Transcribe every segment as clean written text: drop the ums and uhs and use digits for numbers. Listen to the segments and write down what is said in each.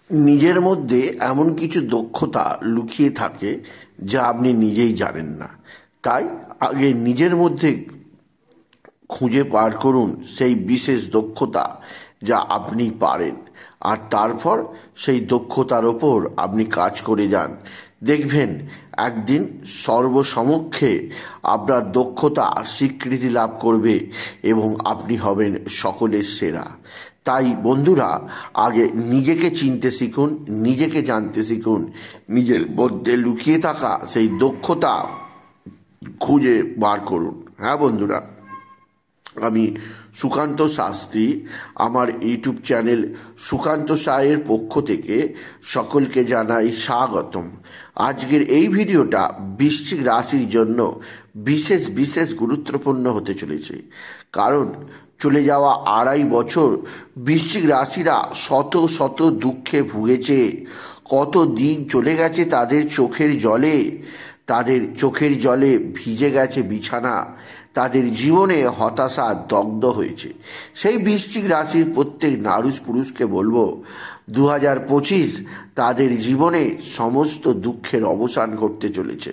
নিজের মধ্যে এমন কিছু দক্ষতা লুকিয়ে থাকে যা আপনি নিজেই জানেন না। তাই আগে নিজের মধ্যে খুঁজে বার করুন সেই বিশেষ দক্ষতা যা আপনি পারেন, আর তারপর সেই দক্ষতার ওপর আপনি কাজ করে যান। দেখবেন একদিন সর্বসমক্ষে আপনার দক্ষতা স্বীকৃতি লাভ করবে এবং আপনি হবেন সকলের সেরা। তাই বন্ধুরা, আগে নিজেকে চিনতে শিখুন, নিজেকে জানতে শিখুন, নিজের মধ্যে লুকিয়ে থাকা সেই দক্ষতা খুঁজে বার করুন। হ্যাঁ বন্ধুরা, আমি সুকান্ত শাস্ত্রী, আমার ইউটিউব চ্যানেল সুকান্ত সায়ের পক্ষ থেকে সকলকে জানাই স্বাগতম। আজকের এই ভিডিওটা বৃশ্চিক রাশির জন্য বিশেষ বিশেষ গুরুত্বপূর্ণ হতে চলেছে, কারণ চলে যাওয়া 2.5 বছর বৃশ্চিক রাশিরা শত শত দুঃখে ভুগেছে। কত দিন চলে গেছে তাদের চোখের জলে ভিজে গেছে বিছানা, তাদের জীবনে হতাশা দগ্ধ হয়েছে। সেই বৃশ্চিক রাশির প্রত্যেক নারী পুরুষকে বলবো, 2025 তাদের জীবনে সমস্ত দুঃখের অবসান ঘটতে চলেছে।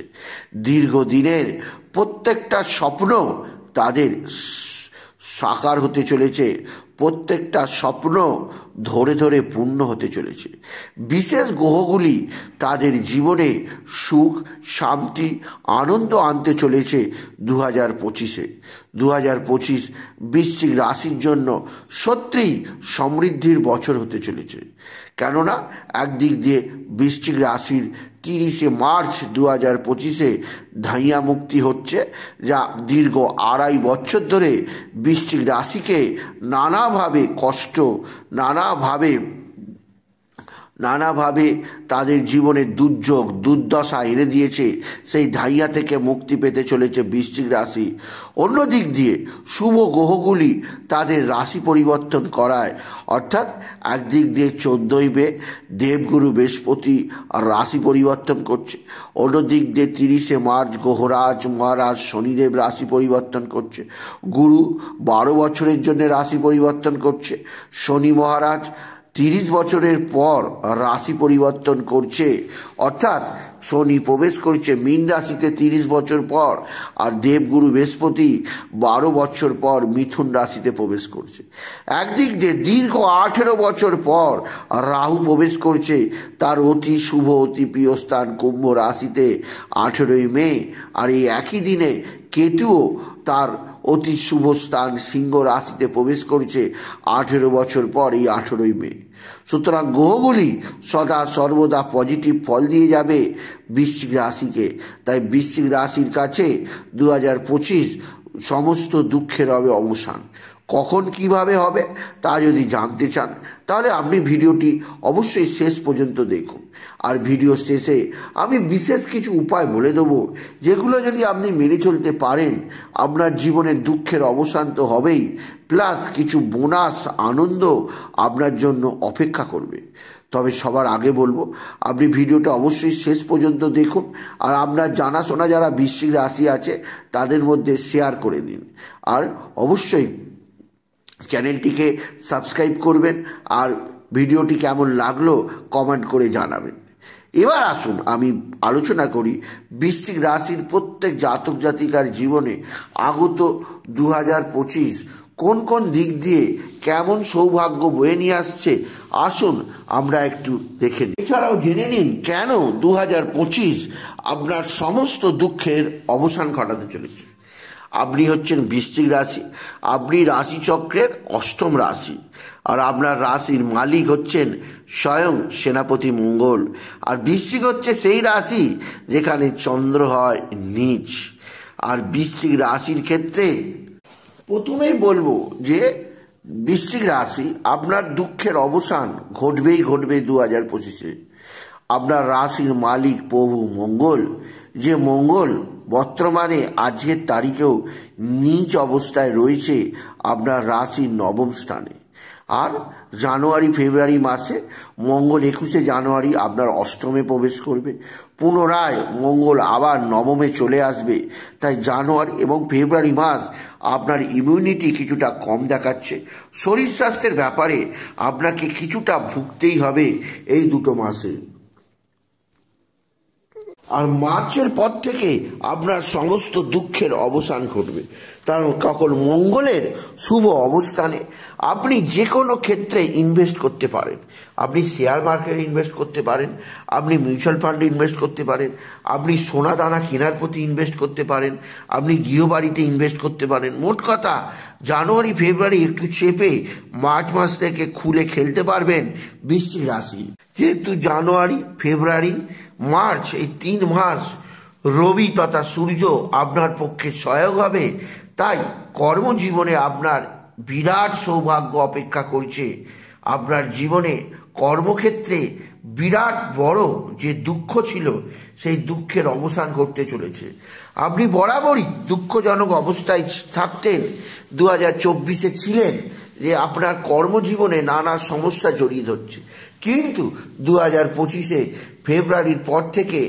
দীর্ঘদিনের প্রত্যেকটা স্বপ্ন তাদের সাকার হতে চলেছে, প্রত্যেকটা স্বপ্ন ধরে ধরে পূর্ণ হতে চলেছে। বিশেষ গ্রহগুলি তাদের জীবনে সুখ, শান্তি, আনন্দ আনতে চলেছে 2025-এ। 2025 বৃশ্চিক রাশির জন্য সত্যিই সমৃদ্ধির বছর হতে চলেছে। কেননা একদিক দিয়ে বৃশ্চিক রাশির 30শে মার্চ 2025-এ ধাইয়া মুক্তি হচ্ছে, যা দীর্ঘ 2.5 বছর ধরে বৃশ্চিক রাশিকে নানাভাবে কষ্ট, নানাভাবে তাদের জীবনে দুর্যোগ দুর্দশা এনে দিয়েছে। সেই ধাইয়া থেকে মুক্তি পেতে চলেছে বৃশ্চিক রাশি। অন্য দিক দিয়ে শুভ গ্রহগুলি তাদের রাশি পরিবর্তন করায়, অর্থাৎ একদিক দিয়ে 14ই মে দেবগুরু বৃহস্পতি রাশি পরিবর্তন করছে, অন্য দিক দিয়ে 30শে মার্চ গ্রহরাজ মহারাজ শনিদেব রাশি পরিবর্তন করছে। গুরু 12 বছরের জন্য রাশি পরিবর্তন করছে। শনি মহারাজ 30 বছরের পর রাশি পরিবর্তন করছে, অর্থাৎ শনি প্রবেশ করছে মীন রাশিতে 30 বছর পর, আর দেবগুরু বৃহস্পতি 12 বছর পর মিথুন রাশিতে প্রবেশ করছে। একদিক দিয়ে দীর্ঘ 18 বছর পর রাহু প্রবেশ করছে তার অতি শুভ অতি প্রিয় স্থান কুম্ভ রাশিতে 18ই মে, আর এই একই দিনে কেতুও তার অতি শুভ স্থান সিংহ রাশিতে প্রবেশ করছে 18 বছর পর এই 18ই মে। সুতরাং গ্রহগুলি সদা সর্বদা পজিটিভ ফল দিয়ে যাবে বৃশ্চিক রাশিকে। তাই বৃশ্চিক রাশির কাছে 2025 সমস্ত দুঃখের হবে অবসান। কখন কিভাবে হবে তা যদি জানতে চান তাহলে আপনি ভিডিওটি অবশ্যই শেষ পর্যন্ত দেখুন। আর ভিডিও শেষে আমি বিশেষ কিছু উপায় বলে দেবো, যেগুলো যদি আপনি মেনে চলতে পারেন আপনার জীবনের দুঃখের অবসান তো হবেই, প্লাস কিছু বোনাস আনন্দ আপনার জন্য অপেক্ষা করবে। তবে সবার আগে বলবো, আপনি ভিডিওটা অবশ্যই শেষ পর্যন্ত দেখুন, আর আপনার জানাশোনা যারা বৃশ্চিক রাশি আছে তাদের মধ্যে শেয়ার করে দিন, আর অবশ্যই চ্যানেলটিকে সাবস্ক্রাইব করবেন, আর ভিডিওটি কেমন লাগলো কমেন্ট করে জানাবেন। এবার আসুন আমি আলোচনা করি বৃশ্চিক রাশির প্রত্যেক জাতক জাতিকার জীবনে আগত 2025 কোন কোন দিক দিয়ে কেমন সৌভাগ্য বয়ে নিয়ে আসছে। আসুন আমরা একটু দেখে নিই। এছাড়াও জেনে নিন কেন 2025 আপনার সমস্ত দুঃখের অবসান ঘটাতে চলেছে। আপনি হচ্ছেন বৃশ্চিক রাশি, আপনি রাশিচক্রের 8ম রাশি, আর আপনার রাশির মালিক হচ্ছেন স্বয়ং সেনাপতি মঙ্গল। আর বৃশ্চিক হচ্ছে সেই রাশি যেখানে চন্দ্র হয় নীচ। আর বৃশ্চিক রাশির ক্ষেত্রে প্রথমেই বলবো যে বৃশ্চিক রাশি আপনার দুঃখের অবসান ঘটবেই ঘটবে 2025-এ। আপনার রাশির মালিক প্রভু মঙ্গল, যে মঙ্গল বর্তমানে আজকের তারিখেও নীচ অবস্থায় রয়েছে আপনার রাশির 9ম স্থানে। আর জানুয়ারি ফেব্রুয়ারি মাসে মঙ্গল 21শে জানুয়ারি আপনার অষ্টমে প্রবেশ করবে, পুনরায় মঙ্গল আবার নবমে চলে আসবে। তাই জানুয়ারি এবং ফেব্রুয়ারি মাস আপনার ইমিউনিটি কিছুটা কম দেখাচ্ছে। শরীর স্বাস্থ্যের ব্যাপারে আপনাকে কিছুটা ভুগতেই হবে এই দুটো মাসে। আর মার্চের পর থেকে আপনার সমস্ত দুঃখের অবসান ঘটবে। কারণ কখন মঙ্গলের শুভ অবস্থানে আপনি যে কোনো ক্ষেত্রে ইনভেস্ট করতে পারেন। আপনি শেয়ার মার্কেটে ইনভেস্ট করতে পারেন, আপনি মিউচুয়াল ফান্ডে ইনভেস্ট করতে পারেন, আপনি সোনা দানা কেনার প্রতি ইনভেস্ট করতে পারেন, আপনি গৃহবাড়িতে ইনভেস্ট করতে পারেন। মোট কথা জানুয়ারি ফেব্রুয়ারি একটু চেপে মার্চ মাস থেকে খুলে খেলতে পারবেন বৃশ্চিক রাশি। যেহেতু জানুয়ারি ফেব্রুয়ারি মার্চ এই 3 মাস রবি তথা সূর্য আপনার পক্ষে সহায়ক হবে, তাই কর্মজীবনে আপনার বিরাট সৌভাগ্য অপেক্ষা করছে। আপনার জীবনে কর্মক্ষেত্রে বিরাট বড় যে দুঃখ ছিল সেই দুঃখের অবসান ঘটতে চলেছে। আপনি বরাবরই দুঃখজনক অবস্থায় থাকতেন, 2024-এ ছিলেন যে আপনার কর্মজীবনে নানা সমস্যা জড়িয়ে ধরছে, কিন্তু 2025-এ ফেব্রুয়ারির পর থেকে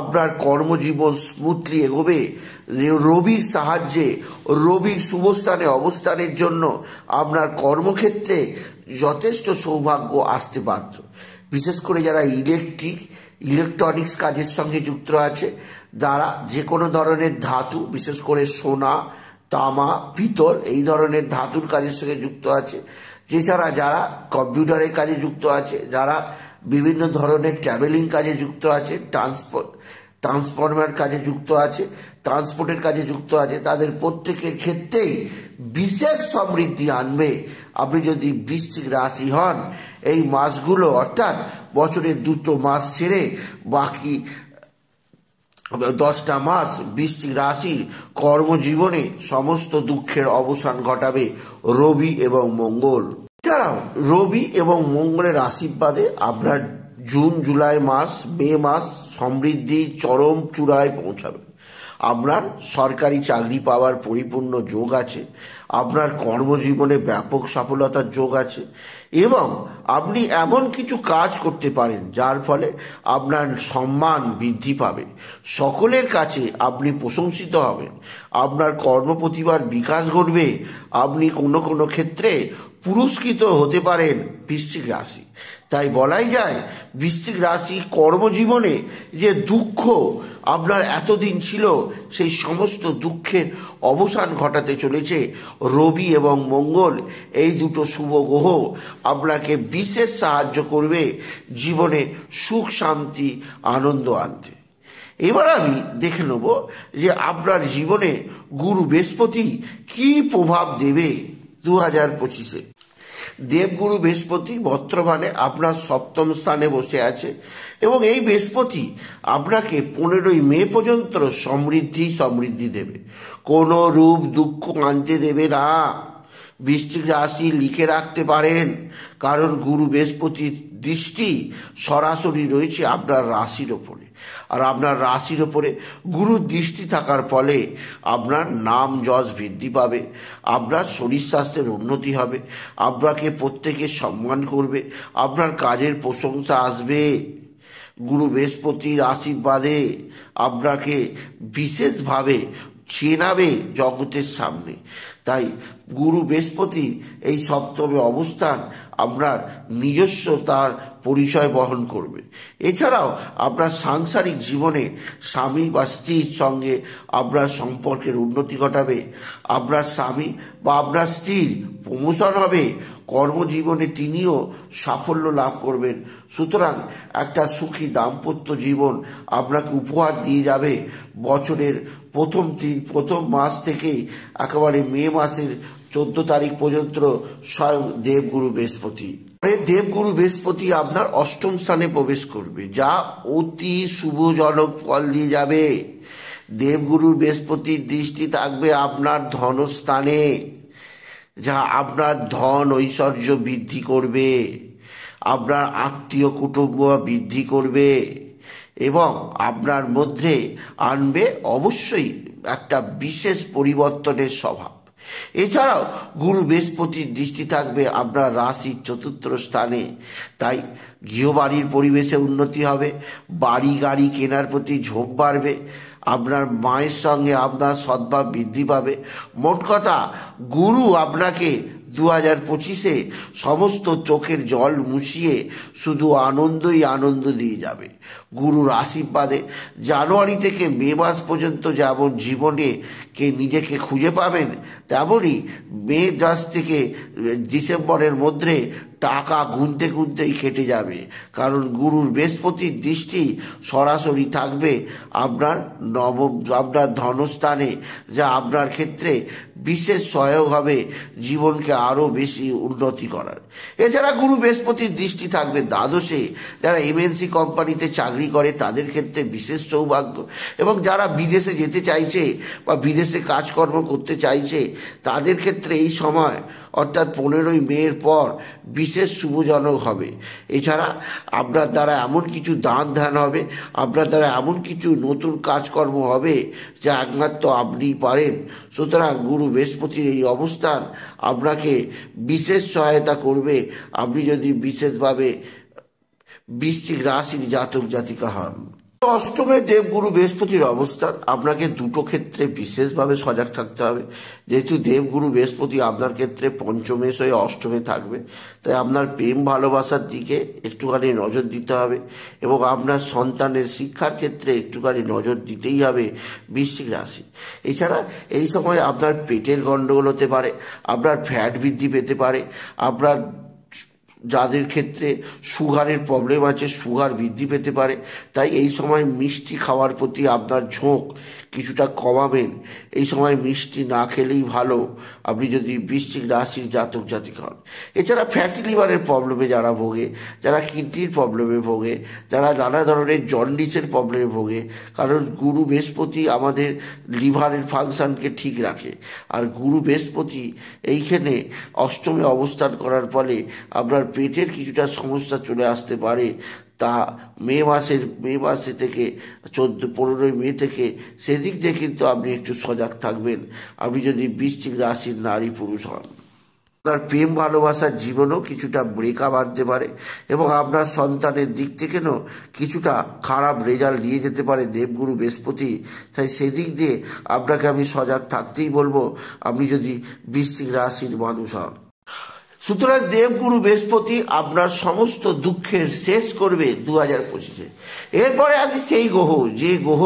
আপনার কর্মজীবন স্মুথলি এগোবে। রবির সাহায্যে, রবির শুভস্থানে অবস্থানের জন্য আপনার কর্মক্ষেত্রে যথেষ্ট সৌভাগ্য আসতে বাধ্য। বিশেষ করে যারা ইলেকট্রনিক্স কাজের সঙ্গে যুক্ত আছে, যারা যে কোনো ধরনের ধাতু, বিশেষ করে সোনা, তামা, পিতল এই ধরনের ধাতুর কাজের সঙ্গে যুক্ত আছে, এছাড়া যারা কম্পিউটারের কাজে যুক্ত আছে, যারা বিভিন্ন ধরনের ট্রাভেলিং কাজে যুক্ত আছে, ট্রান্সফরমার কাজে যুক্ত আছে, ট্রান্সপোর্টের কাজে যুক্ত আছে, তাদের প্রত্যেকের ক্ষেত্রেই বিশেষ সমৃদ্ধি আনবে। আপনি যদি বৃশ্চিক রাশি হন, এই মাসগুলো অর্থাৎ বছরের 2টো মাস ছেড়ে বাকি 10টা মাস বৃশ্চিক রাশির কর্মজীবনে সমস্ত দুঃখের অবসান ঘটাবে রবি এবং মঙ্গল। এছাড়াও রবি এবং মঙ্গলের আশীর্বাদে আপনার জুন জুলাই মাস, মে মাস সমৃদ্ধি চরম চূড়ায় পৌঁছাবে। আপনার সরকারি চাকরি পাওয়ার পরিপূর্ণ যোগ আছে, আপনার কর্মজীবনে ব্যাপক সফলতার যোগ আছে, এবং আপনি এমন কিছু কাজ করতে পারেন যার ফলে আপনার সম্মান বৃদ্ধি পাবে, সকলের কাছে আপনি প্রশংসিত হবেন, আপনার কর্মপ্রতিভার বিকাশ ঘটবে, আপনি কোনো ক্ষেত্রে পুরস্কৃত হতে পারেন বৃশ্চিক রাশি। তাই বলাই যায় বৃশ্চিক রাশি কর্মজীবনে যে দুঃখ আপনার এতদিন ছিল সেই সমস্ত দুঃখের অবসান ঘটাতে চলেছে রবি এবং মঙ্গল। এই দুটো শুভ গ্রহ আপনাকে বিশেষ সাহায্য করবে জীবনে সুখ শান্তি আনন্দ আনতে। এবার আমি দেখে নেব যে আপনার জীবনে গুরু বৃহস্পতি কি প্রভাব দেবে 2025-এ। দেবগুরু বৃহস্পতি বর্তমানে আপনার 7ম স্থানে বসে আছে, এবং এই বৃহস্পতি আপনাকে 15ই মে পর্যন্ত সমৃদ্ধি দেবে, কোনো রূপ দুঃখ আনতে দেবে না। বৃশ্চিক রাশি লিখে রাখতে পারেন, কারণ গুরু বৃহস্পতির দৃষ্টি সরাসরি রয়েছে আপনার রাশির ওপরে, আর আপনার রাশির ওপরে গুরুর দৃষ্টি থাকার ফলে আপনার নাম যশ বৃদ্ধি পাবে, আপনার শরীর স্বাস্থ্যের উন্নতি হবে, আপনাকে প্রত্যেকে সম্মান করবে, আপনার কাজের প্রশংসা আসবে। গুরু বৃহস্পতির আশীর্বাদে আপনাকে বিশেষভাবে চেনাবে জগতের সামনে। তাই গুরু বৃহস্পতির এই 7মে অবস্থান আপনার নিজস্ব তার পরিচয় বহন করবে। এছাড়াও আপনার সাংসারিক জীবনে স্বামী বা স্ত্রীর সঙ্গে আপনার সম্পর্কের উন্নতি ঘটাবে, আপনার স্বামী বা আপনার স্ত্রীর প্রমোশন হবে, কর্মজীবনে তিনিও সাফল্য লাভ করবেন। সুতরাং একটা সুখী দাম্পত্য জীবন আপনাকে উপহার দিয়ে যাবে বছরের প্রথম মাস থেকে একেবারে মে মাসের 14 তারিখ পর্যন্ত স্বয়ং দেবগুরু বৃহস্পতি। দেবগুরু বৃহস্পতি আপনার 8ম স্থানে প্রবেশ করবে, যা অতি শুভজনক ফল দিয়ে যাবে। দেবগুরু বৃহস্পতির দৃষ্টি থাকবে আপনার ধনস্থানে, যা আপনার ধন ঐশ্বর্য বৃদ্ধি করবে, আপনার আত্মীয় কুটুম্ব বৃদ্ধি করবে, এবং আপনার মধ্যে আনবে অবশ্যই একটা বিশেষ পরিবর্তনের স্বভাব। এছাড়াও গুরু বৃহস্পতির দৃষ্টি থাকবে আপনার রাশির চতুর্থ স্থানে, তাই গৃহবাড়ির পরিবেশে উন্নতি হবে, বাড়ি গাড়ি কেনার প্রতি ঝোঁক বাড়বে, আপনার মায়ের সঙ্গে আপনার সদ্ভাব বৃদ্ধি পাবে। মোট কথা, গুরু আপনাকে 2025-এ সমস্ত চোখের জল মুছিয়ে শুধু আনন্দই আনন্দ দিয়ে যাবে। গুরুর আশীর্বাদে জানুয়ারি থেকে মে মাস পর্যন্ত যেমন জীবনে নিজেকে খুঁজে পাবেন, তেমনই মে মাস থেকে ডিসেম্বরের মধ্যে টাকা গুনতে গুনতেই কেটে যাবে, কারণ গুরুর বৃহস্পতির দৃষ্টি সরাসরি থাকবে আপনার ধনস্থানে, যা আপনার ক্ষেত্রে বিশেষ সহায়ক হবে জীবনকে আরও বেশি উন্নতি করার। এছাড়া গুরু বৃহস্পতির দৃষ্টি থাকবে দ্বাদশে, যারা এমএনসি কোম্পানিতে চাকরি করে তাদের ক্ষেত্রে বিশেষ সৌভাগ্য, এবং যারা বিদেশে যেতে চাইছে বা বিদেশে কাজকর্ম করতে চাইছে তাদের ক্ষেত্রে এই সময় অর্থাৎ 15ই মের পর বিশেষ শুভজনক হবে। এছাড়া আপনার দ্বারা এমন কিছু দান ধ্যান হবে, আপনার দ্বারা এমন কিছু নতুন কাজকর্ম হবে যা একমাত্র আপনিই পারেন। সুতরাং গুরু বৃহস্পতির এই অবস্থান আপনাকে বিশেষ সহায়তা করবে আপনি যদি বিশেষভাবে বৃশ্চিক রাশির জাতক জাতিকা হন। অষ্টমে দেবগুরু বৃহস্পতির অবস্থান আপনাকে দুটো ক্ষেত্রে বিশেষভাবে সজাগ থাকতে হবে। যেহেতু দেবগুরু বৃহস্পতি আপনার ক্ষেত্রে পঞ্চমে হয়ে অষ্টমে থাকবে, তাই আপনার প্রেম ভালোবাসার দিকে একটুখানি নজর দিতে হবে, এবং আপনার সন্তানের শিক্ষার ক্ষেত্রে একটুখানি নজর দিতেই হবে বৃশ্চিক রাশি। এছাড়া এই সময় আপনার পেটের গণ্ডগোল হতে পারে, আপনার ফ্যাট বৃদ্ধি পেতে পারে, আপনার যাদের ক্ষেত্রে সুগারের প্রবলেম আছে সুগার বৃদ্ধি পেতে পারে, তাই এই সময় মিষ্টি খাওয়ার প্রতি আপনার ঝোঁক কিছুটা কমাবেন। এই সময় মিষ্টি না খেলেই ভালো আপনি যদি বৃশ্চিক রাশির জাতক জাতিকা হন। এছাড়া ফ্যাটি লিভারের প্রবলেমে যারা ভোগে, যারা কিডনির প্রবলেমে ভোগে, যারা নানা ধরনের জন্ডিসের প্রবলেমে ভোগে, কারণ গুরু বৃহস্পতি আমাদের লিভারের ফাংশনকে ঠিক রাখে, আর গুরু বৃহস্পতি এইখানে অষ্টমে অবস্থান করার ফলে আপনার পেটের কিছুটা সমস্যা চলে আসতে পারে। তা মে মাসে থেকে 15ই মে থেকে সেদিক দিয়ে কিন্তু আপনি একটু সজাগ থাকবেন আপনি যদি বৃশ্চিক রাশির নারী পুরুষ হন। আপনার প্রেম ভালোবাসার জীবনও কিছুটা ব্রেকআপ আনতে পারে, এবং আপনার সন্তানের দিক থেকেও কিছুটা খারাপ রেজাল্ট দিয়ে যেতে পারে দেবগুরু বৃহস্পতি। তাই সেদিক দিয়ে আপনাকে আমি সজাগ থাকতেই বলবো আপনি যদি বৃশ্চিক রাশির মানুষ হন। সুতরাং দেবগুরু বৃহস্পতি আপনার সমস্ত দুঃখের শেষ করবে 2025-এ। এরপরে আসি সেই গ্রহ, যে গ্রহ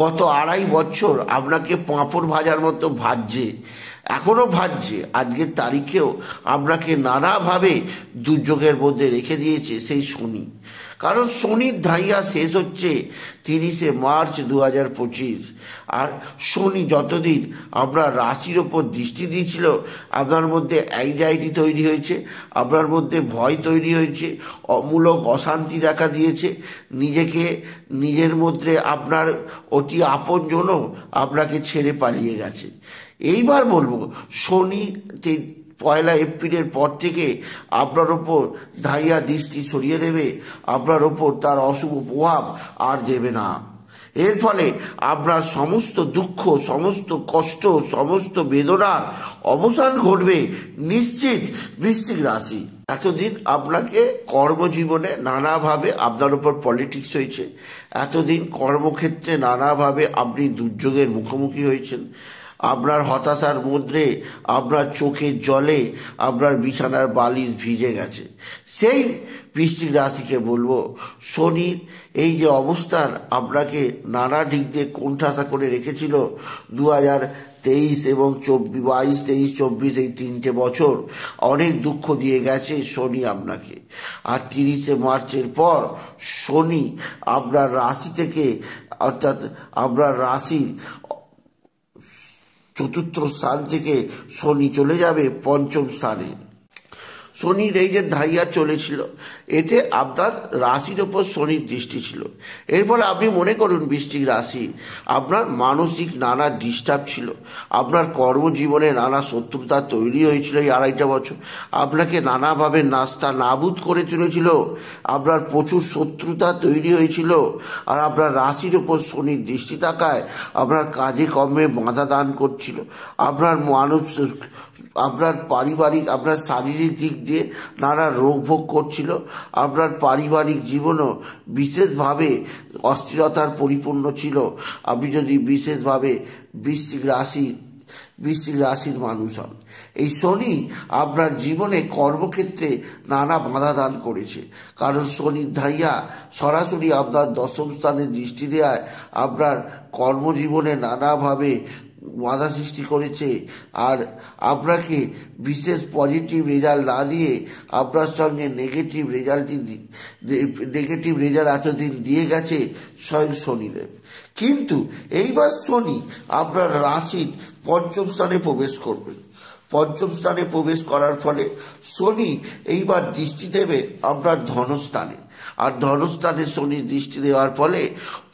গত 2.5 বছর আপনাকে পাঁপড় ভাজার মতো ভাজছে, এখনও ভাজছে, আজকের তারিখেও আপনাকে নানাভাবে দুর্যোগের মধ্যে রেখে দিয়েছে, সেই শনি। কারণ শনির ধাইয়া শেষ হচ্ছে 30শে মার্চ 2025। আর শনি যতদিন আপনার রাশির ওপর দৃষ্টি দিয়েছিল আপনার মধ্যে অ্যাংজাইটি তৈরি হয়েছে, আপনার মধ্যে ভয় তৈরি হয়েছে, অমূলক অশান্তি দেখা দিয়েছে, নিজের মধ্যে আপনার অতি আপনজনও আপনাকে ছেড়ে পালিয়ে গেছে। এইবার বলবো শনি 1 এপ্রিলের পর থেকে আপনার ওপর ধাইয়া দৃষ্টি সরিয়ে দেবে, আপনার ওপর তার অশুভ প্রভাব আর দেবে না। এর ফলে আপনার সমস্ত দুঃখ, সমস্ত কষ্ট, সমস্ত বেদনার অবসান ঘটবে নিশ্চিত বৃশ্চিক রাশি। এতদিন আপনাকে কর্মজীবনে নানাভাবে আপনার উপর পলিটিক্স হয়েছে, এতদিন কর্মক্ষেত্রে নানাভাবে আপনি দুর্যোগের মুখোমুখি হয়েছেন, আপনার হতাশার মধ্যে আপনার চোখের জলে আপনার বিছানার বালিশ ভিজে গেছে। সেই বৃশ্চিক রাশিকে বলবো শনির এই যে অবস্থান আপনাকে নানা দিক দিয়ে কোণঠাসা করে রেখেছিল 2023 এবং 22, 23, 24 এই 3টে বছর অনেক দুঃখ দিয়ে গেছে শনি আপনাকে। আর 30শে মার্চের পর শনি আপনার রাশি থেকে অর্থাৎ আপনার রাশির চতুর্থ স্থান থেকে শনি চলে যাবে পঞ্চম স্থানে। শনির এই যে ধাইয়া চলেছিল এতে আপনার রাশির ওপর শনির দৃষ্টি ছিল। এর ফলে আপনি মনে করুন বৃশ্চিক রাশি, আপনার মানসিক নানা ডিস্টার্ব ছিল, আপনার কর্মজীবনে নানা শত্রুতা তৈরি হয়েছিল এই 2.5 বছর, আপনাকে নানাভাবে নাস্তা নাবুদ করে চলেছিল, আপনার প্রচুর শত্রুতা তৈরি হয়েছিল। আর আপনার রাশির ওপর শনির দৃষ্টি থাকায় আপনার কাজে কর্মে বাধা দান করছিল, আপনার আপনার পারিবারিক, আপনার শারীরিক দিক দিয়ে নানা রোগ ভোগ করছিল, আপনার পারিবারিক জীবনও বিশেষভাবে অস্থিরতার পরিপূর্ণ ছিল। আপনি যদি বিশেষভাবে বৃশ্চিক রাশির মানুষ হন, এই শনি আপনার জীবনে কর্মক্ষেত্রে নানা বাধা দান করেছে, কারণ শনির ধাইয়া সরাসরি আপনার দশম স্থানে দৃষ্টি দেওয়ায় আপনার কর্মজীবনে নানাভাবে বাধা সৃষ্টি করেছে। আর আপনাকে বিশেষ পজিটিভ রেজাল্ট না দিয়ে আপনার সঙ্গে নেগেটিভ রেজাল্ট এতদিন দিয়ে গেছে স্বয়ং শনিদেব। কিন্তু এইবার শনি আপনার রাশির পঞ্চম স্থানে প্রবেশ করবেন। পঞ্চম স্থানে প্রবেশ করার ফলে শনি এইবার দৃষ্টি দেবে আপনার ধনস্থানে, আর ধনস্থানে শনির দৃষ্টি দেওয়ার ফলে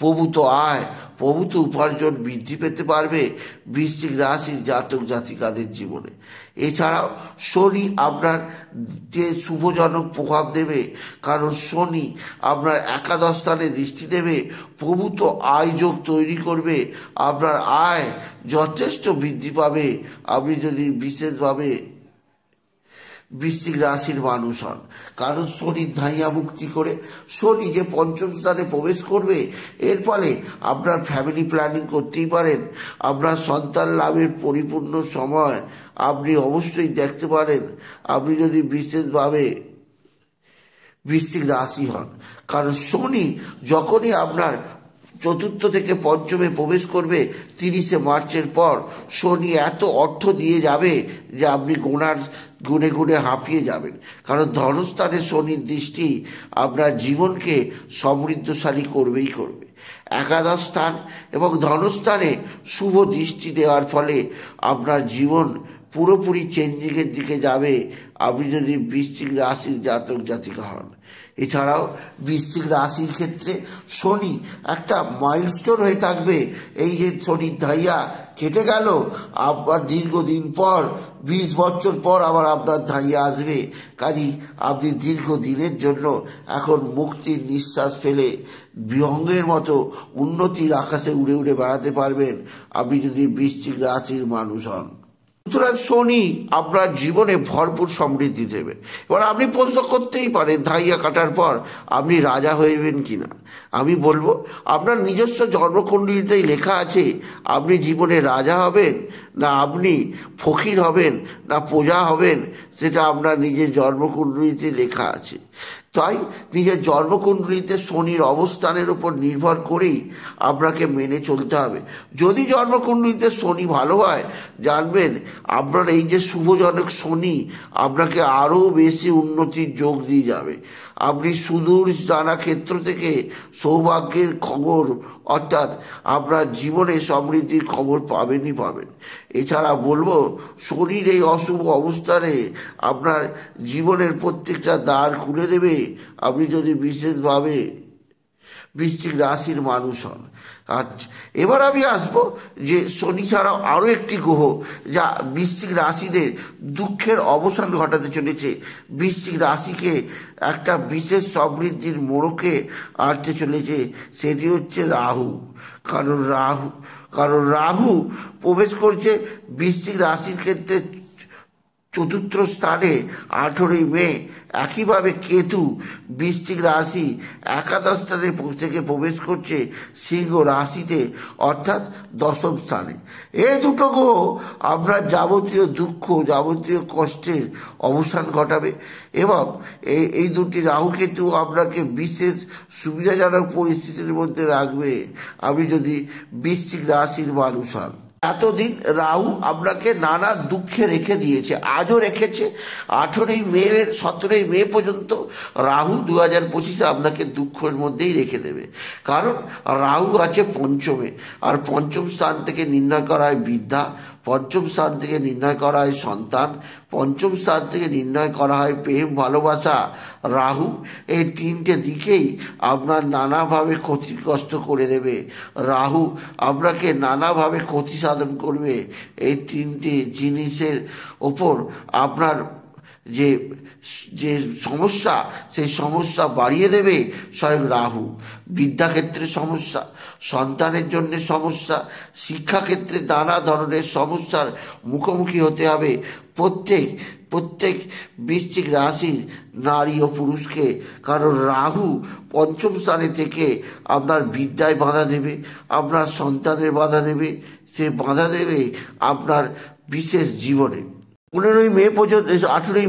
প্রভূত আয়, প্রভূত উপার্জন বৃদ্ধি পেতে পারবে বৃশ্চিক রাশির জাতক জাতিকাদের জীবনে। এছাড়াও শনি আপনার যে শুভজনক প্রভাব দেবে, কারণ শনি আপনার একাদশ স্থানে দৃষ্টি দেবে, প্রভূত আয় যোগ তৈরি করবে, আপনার আয় যথেষ্ট বৃদ্ধি পাবে। আপনি যদি বিশেষভাবে বৃশ্চিক রাশির মানুষ হন, কারণ শনির ধাইয়া মুক্তি করে শনি যে পঞ্চম স্থানে প্রবেশ করবে, এর ফলে আপনার ফ্যামিলি প্ল্যানিং করতেই পারেন, আপনার সন্তান লাভের পরিপূর্ণ সময় আপনি অবশ্যই দেখতে পারেন, আপনি যদি বিশেষভাবে বৃশ্চিক রাশি হন। কারণ শনি যখনই আপনার চতুর্থ থেকে পঞ্চমে প্রবেশ করবে 30শে মার্চের পর, শনি এত অর্থ দিয়ে যাবে যে আপনি গুনে গুনে হাঁপিয়ে যাবেন। কারণ ধনস্থানে শনির দৃষ্টি আপনার জীবনকে সমৃদ্ধশালী করবেই করবে। একাদশ স্থান এবং ধনস্থানে শুভ দৃষ্টি দেওয়ার ফলে আপনার জীবন পুরোপুরি চেঞ্জিংয়ের দিকে যাবে, আপনি যদি বৃশ্চিক রাশির জাতক জাতিকা হন। এছাড়াও বৃশ্চিক রাশির ক্ষেত্রে শনি একটা মাইলস্টোন হয়ে থাকবে। এই যে শনির ধাইয়া কেটে গেল, আবার দীর্ঘদিন পর 20 বছর পর আবার আপনার ধাইয়া আসবে, কাজেই আপনি দীর্ঘদিনের জন্য এখন মুক্তির নিঃশ্বাস ফেলে বিহঙ্গের মতো উন্নতির আকাশে উড়ে উড়ে বেড়াতে পারবেন, আপনি যদি বৃশ্চিক রাশির মানুষ হন। সুতরাং শনি আপনার জীবনে ভরপুর সমৃদ্ধি দেবে। এবার আপনি প্রশ্ন করতেই পারেন, ধাইয়া কাটার পর আপনি রাজা হইবেন কিনা। আমি বলবো, আপনার নিজস্ব জন্মকুণ্ডলিতেই লেখা আছে আপনি জীবনে রাজা হবেন, না আপনি ফকির হবেন, না প্রজা হবেন, সেটা আপনার নিজের জন্মকুণ্ডলিতে লেখা আছে। তাই নিজের জন্মকুণ্ডলিতে শনির অবস্থানের উপর নির্ভর করেই আপনাকে মেনে চলতে হবে। যদি জন্মকুণ্ডলিতে শনি ভালো হয়, জানবেন আপনার এই যে শুভজনক শনি আপনাকে আরও বেশি উন্নতির যোগ দিয়ে যাবে। আপনি সুদূর জানা ক্ষেত্র থেকে সৌভাগ্যের খবর, অর্থাৎ আপনার জীবনে সমৃদ্ধির খবর পাবেনই পাবেন। এছাড়া বলবো, শনির এই অশুভ অবস্থানে আপনার জীবনের প্রত্যেকটা দ্বার খুলে দেবে, আপনি যদি বিশেষভাবে বৃশ্চিক রাশির মানুষ হন। আর এবার আমি আসবো যে শনি ছাড়াও আরও একটি গ্রহ যা বৃশ্চিক রাশিদের দুঃখের অবসান ঘটাতে চলেছে, বৃশ্চিক রাশিকে একটা বিশেষ সমৃদ্ধির মোড়কে আনতে চলেছে, সেটি হচ্ছে রাহু। কারণ রাহু প্রবেশ করছে বৃশ্চিক রাশির ক্ষেত্রে চতুর্থ স্থানে 18ই মে। একইভাবে কেতু বৃশ্চিক রাশি একাদশ স্থানে থেকে প্রবেশ করছে সিংহ রাশিতে, অর্থাৎ দশম স্থানে। এই দুটো গ্রহ আপনার যাবতীয় দুঃখ, যাবতীয় কষ্টের অবসান ঘটাবে এবং এই দুটি রাহু কেতু আপনাকে বিশেষ সুবিধাজনক পরিস্থিতির মধ্যে রাখবে, আপনি যদি বৃশ্চিক রাশির মানুষ হন। এতদিন রাহু আপনাকে নানা দুঃখে রেখে দিয়েছে, আজও রেখেছে। 17ই মে পর্যন্ত রাহু 2025-এ আপনাকে দুঃখের মধ্যেই রেখে দেবে, কারণ রাহু আছে পঞ্চমে, আর পঞ্চম স্থান থেকে নির্ণয় করা হয় বিদ্যা, পঞ্চম স্থান থেকে নির্ণয় করা হয় সন্তান, পঞ্চম স্থান থেকে নির্ণয় করা হয় প্রেম ভালোবাসা। রাহু এই তিনটে দিকেই আপনার নানাভাবে ক্ষতিগ্রস্ত করে দেবে। রাহু আপনাকে নানাভাবে ক্ষতি সাধন করবে। এই তিনটে জিনিসের ওপর আপনার যে যে সমস্যা, সেই সমস্যা বাড়িয়ে দেবে স্বয়ং রাহু। বিদ্যাক্ষেত্রে সমস্যা, সন্তানের জন্য সমস্যা, শিক্ষাক্ষেত্রে নানা ধরনের সমস্যার মুখোমুখি হতে হবে প্রত্যেক বৃশ্চিক রাশির নারী ও পুরুষকে। কারণ রাহু পঞ্চম স্থানে থেকে আপনার বিদ্যায় বাধা দেবে, আপনার সন্তানের বাধা দেবে, সে বাধা দেবে আপনার বিশেষ জীবনে। 18ই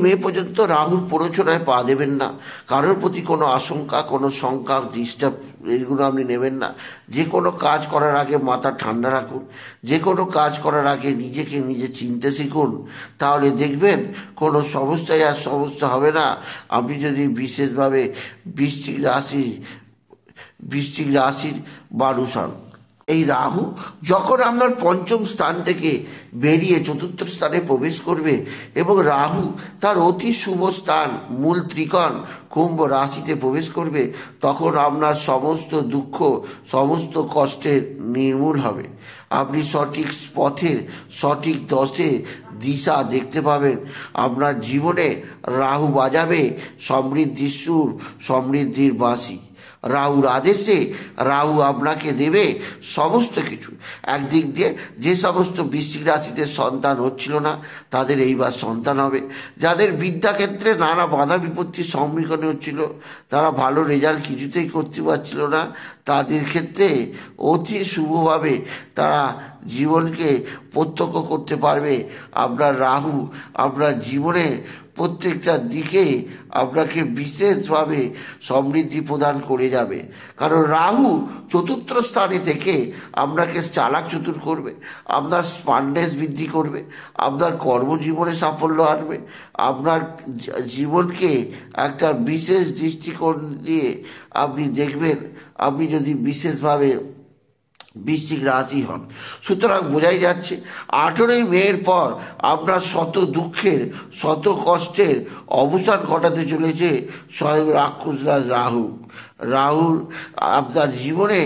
মে পর্যন্ত রাহুর প্ররোচনায় পা দেবেন না। কারোর প্রতি কোনো আশঙ্কা, কোনো শঙ্কা, ডিস্টার্ব এগুলো আপনি নেবেন না। যে কোনো কাজ করার আগে মাথা ঠান্ডা রাখুন, যে কোনো কাজ করার আগে নিজেকে নিজে চিনতে শিখুন, তাহলে দেখবেন কোনো সমস্যায় আর সমস্যা হবে না। আপনি যদি বিশেষভাবে বৃশ্চিক রাশির মানুষ হন। এই রাহু যখন আপনার পঞ্চম স্থান থেকে বেরিয়ে চতুর্থ স্থানে প্রবেশ করবে এবং রাহু তার অতি শুভ স্থান মূল ত্রিকোণ কুম্ভ রাশিতে প্রবেশ করবে, তখন আপনার সমস্ত দুঃখ, সমস্ত কষ্টের নির্মূল হবে। আপনি সঠিক পথের, সঠিক দিশা দেখতে পাবেন। আপনার জীবনে রাহু বাজাবে সমৃদ্ধির সুর, সমৃদ্ধির বাঁশি। রাহুর আদেশে রাহু আপনাকে দেবে সমস্ত কিছু। একদিক দিয়ে যে সমস্ত বৃশ্চিক রাশিতে সন্তান হচ্ছিল না, তাদের এইবার সন্তান হবে। যাদের বিদ্যাক্ষেত্রে নানা বাধা বিপত্তির সম্মুখীন হচ্ছিল, তারা ভালো রেজাল্ট কিছুতেই করতে পারছিল না, তাদের ক্ষেত্রে অতি শুভভাবে তারা জীবনকে প্রত্যক্ষ করতে পারবে। আপনার রাহু আপনার জীবনে প্রত্যেকটা দিকে আপনাকে বিশেষভাবে সমৃদ্ধি প্রদান করে যাবে। কারণ রাহু চতুর্থ স্থানে থেকে আপনাকে চালাক চতুর করবে, আপনার স্মার্টনেস বৃদ্ধি করবে, আপনার কর্মজীবনে সাফল্য আনবে, আপনার জীবনকে একটা বিশেষ দৃষ্টিকোণ দিয়ে আপনি দেখবেন, আপনি যদি বিশেষভাবে বৃশ্চিক রাশি হন। সুতরাং বোঝাই যাচ্ছে 18ই মের পর আপনার শত দুঃখের, শত কষ্টের অবসান ঘটাতে চলেছে স্বয়ং রাক্ষসরাজ রাহু আপনার জীবনে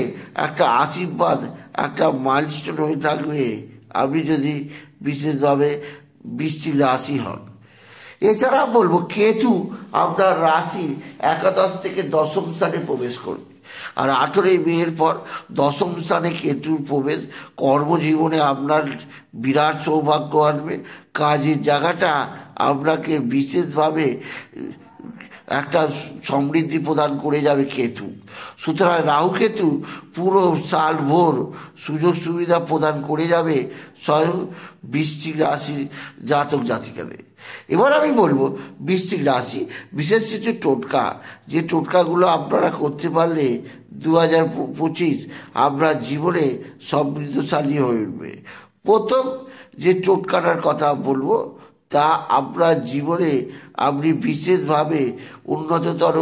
একটা আশীর্বাদ, একটা মাইলস্টোন হয়ে থাকবে আপনি যদি বিশেষভাবে বৃশ্চিক রাশি হন। এছাড়া বলবো কেতু আপনার রাশি একাদশ থেকে দশম স্থানে প্রবেশ করবে। আর 18ই মের পর দশম স্থানে কেতুর প্রবেশ কর্মজীবনে আপনার বিরাট সৌভাগ্য আনবে। কাজের জায়গাটা আপনাকে বিশেষভাবে একটা সমৃদ্ধি প্রদান করে যাবে কেতু। সুতরাং রাহু কেতু পুরো সাল ভোর সুযোগ সুবিধা প্রদান করে যাবে স্বয়ং বৃশ্চিক রাশির জাতক জাতিকাদের। এবার আমি বলবো বৃশ্চিক রাশি বিশেষ কিছু টোটকা, যে টোটকাগুলো আপনারা করতে পারলে 2025 আপনার জীবনে সমৃদ্ধশালী হয়ে উঠবে। প্রথম যে টোটকাটার কথা বলবো, তা আপনার জীবনে আপনি বিশেষভাবে উন্নততর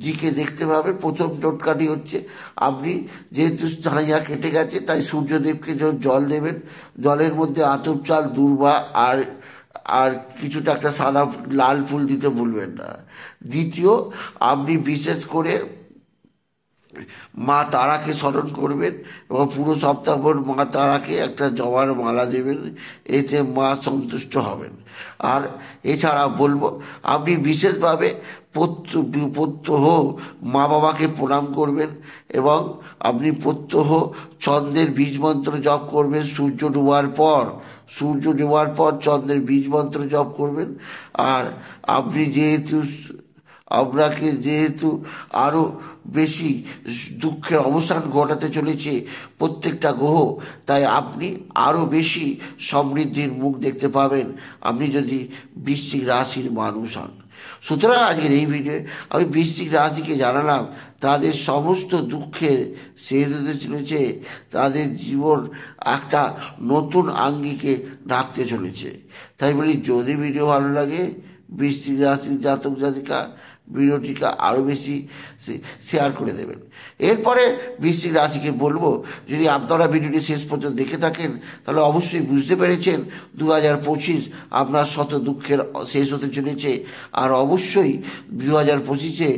দিকে দেখতে পাবে। প্রথম টোটকাটি হচ্ছে, আপনি যেহেতু ছাইয়া কেটে গেছে, তাই সূর্যদেবকে জল দেবেন। জলের মধ্যে আতপ চাল, দূর্বা আর কিছুটা একটা সাদা লাল ফুল দিতে ভুলবেন না। দ্বিতীয়, আপনি বিশেষ করে মা তারাকে স্মরণ করবেন এবং পুরো সপ্তাহভর মা তারাকে একটা জবার মালা দেবেন, এতে মা সন্তুষ্ট হবেন। আর এছাড়া বলবো, আপনি বিশেষভাবে প্রত্যহ মা বাবাকে প্রণাম করবেন এবং আপনি প্রত্যহ চন্দ্রের বীজ মন্ত্র জপ করবেন। সূর্য ডোবার পর চন্দ্রের বীজ মন্ত্র জপ করবেন। আর আপনি যেহেতু আরও বেশি দুঃখের অবসান ঘটাতে চলেছে প্রত্যেকটা গ্রহ, তাই আপনি আরও বেশি সমৃদ্ধির মুখ দেখতে পাবেন আপনি যদি বৃশ্চিক রাশির মানুষ হন। সুতরাং আজকের এই ভিডিও আমি বৃশ্চিক রাশিকে জানালাম তাদের সমস্ত দুঃখের শেষ হতে চলেছে, তাদের জীবন একটা নতুন আঙ্গিকে রাখতে চলেছে। তাই বলি, যদি ভিডিও ভালো লাগে বৃশ্চিক রাশির জাতক জাতিকা ভিডিওটিকে আরও বেশি শেয়ার করে দেবেন। এরপরে বৃশ্চিক রাশিকে বলবো, যদি আপনারা ভিডিওটি শেষ পর্যন্ত দেখে থাকেন তাহলে অবশ্যই বুঝতে পেরেছেন 2025 আপনার শত দুঃখের শেষ হতে চলেছে। আর অবশ্যই 2025-এ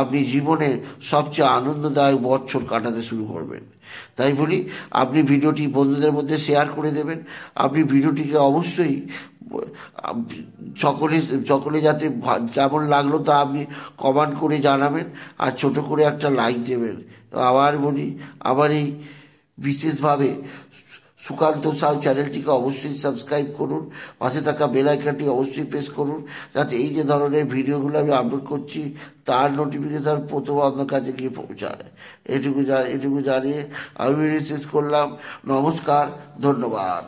আপনি জীবনের সবচেয়ে আনন্দদায়ক বছর কাটাতে শুরু করবেন। তাই বলি, আপনি ভিডিওটি বন্ধুদের মধ্যে শেয়ার করে দেবেন। আপনি ভিডিওটিকে অবশ্যই সকলে যাতে কেমন লাগলো তা আপনি কমেন্ট করে জানাবেন, আর ছোট করে একটা লাইক দেবেন। আবার বলি, আবার এই বিশেষভাবে সুকান্ত সাউ চ্যানেলটিকে অবশ্যই সাবস্ক্রাইব করুন, পাশে থাকা বেল আইকনটি অবশ্যই প্রেস করুন, যাতে এই যে ধরনের ভিডিওগুলো আমি আপলোড করছি তার নোটিফিকেশান প্রথম আপনার কাছে গিয়ে পৌঁছায়। এটুকু জানিয়ে আমি শেষ করলাম। নমস্কার, ধন্যবাদ।